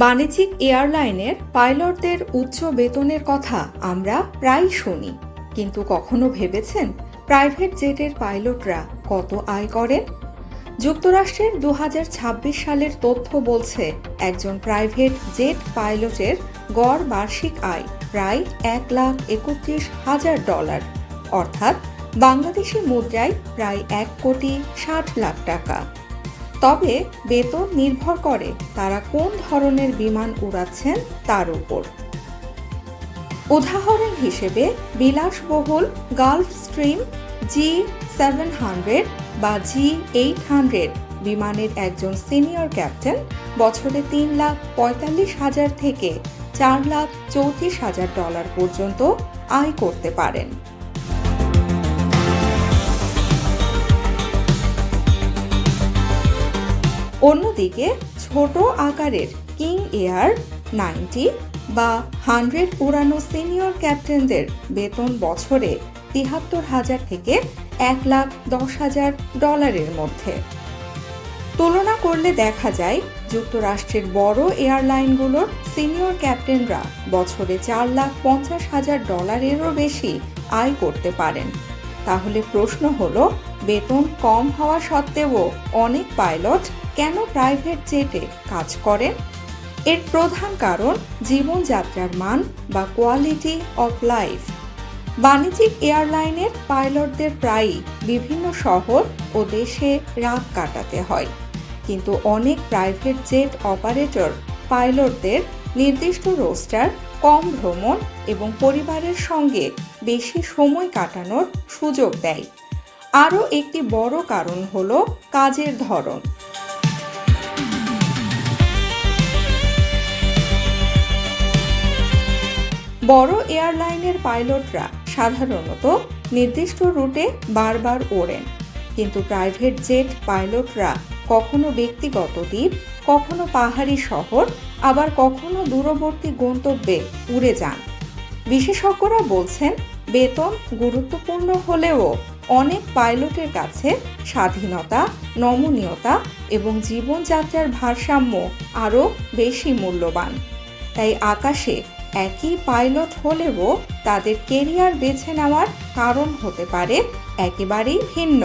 বাণিজ্যিক এয়ারলাইনের পাইলটদের উচ্চ বেতনের কথা আমরা প্রায় শুনি, কিন্তু কখনো ভেবেছেন প্রাইভেট জেটের পাইলটরা কত আয় করেন? যুক্তরাষ্ট্রের 2026 সালের তথ্য বলছে একজন প্রাইভেট জেট পাইলটের গড় বার্ষিক আয় প্রায় $1,31,000, অর্থাৎ বাংলাদেশি মুদ্রায় প্রায় 1,60,00,000 টাকা। তবে বেতন নির্ভর করে তারা কোন ধরনের বিমান উড়াচ্ছেন তার উপর। উদাহরণ হিসেবে বিলাসবহুল গালফ স্ট্রিম G700 বা G800 বিমানের একজন সিনিয়র ক্যাপ্টেন বছরে $3,45,000 থেকে $4,34,000 পর্যন্ত আয় করতে পারেন। অন্যদিকে ছোট আকারের কিং এয়ার 90 বা 100 উড়ানো সিনিয়র ক্যাপ্টেনদের বেতন বছরে $73,000 থেকে $1,10,000 মধ্যে। তুলনা করলে দেখা যায় যুক্তরাষ্ট্রের বড় এয়ারলাইনগুলোর সিনিয়র ক্যাপ্টেনরা বছরে $4,50,000 বেশি আয় করতে পারেন। তাহলে প্রশ্ন হলো, বেতন কম হওয়া সত্ত্বেও অনেক পাইলট কেন প্রাইভেট জেটে কাজ করেন? এর প্রধান কারণ জীবনযাত্রার মান বা কোয়ালিটি অফ লাইফ। বাণিজ্যিক এয়ারলাইনের পাইলটদের প্রায়ই বিভিন্ন শহর ও দেশে রাত কাটাতে হয়, কিন্তু অনেক প্রাইভেট জেট অপারেটর পাইলটদের নির্দিষ্ট রোস্টার, কম ভ্রমণ এবং পরিবারের সঙ্গে বেশি সময় কাটানোর সুযোগ দেয়। আরও একটি বড় কারণ হলো কাজের ধরন। বড় এয়ারলাইনের পাইলটরা সাধারণত নির্দিষ্ট রুটে বারবার ওড়েন, কিন্তু প্রাইভেট জেট পাইলটরা কখনো ব্যক্তিগত দ্বীপ, কখনো পাহাড়ি শহর, আবার কখনো দূরবর্তী গন্তব্যে উড়ে যান। বিশেষজ্ঞরা বলছেন, বেতন গুরুত্বপূর্ণ হলেও অনেক পাইলটের কাছে স্বাধীনতা, নমনীয়তা এবং জীবনযাত্রার ভারসাম্য আরও বেশি মূল্যবান। তাই আকাশে একই পাইলট হলেও তাদের কেরিয়ার বেছে নেওয়ার কারণ হতে পারে একেবারেই ভিন্ন।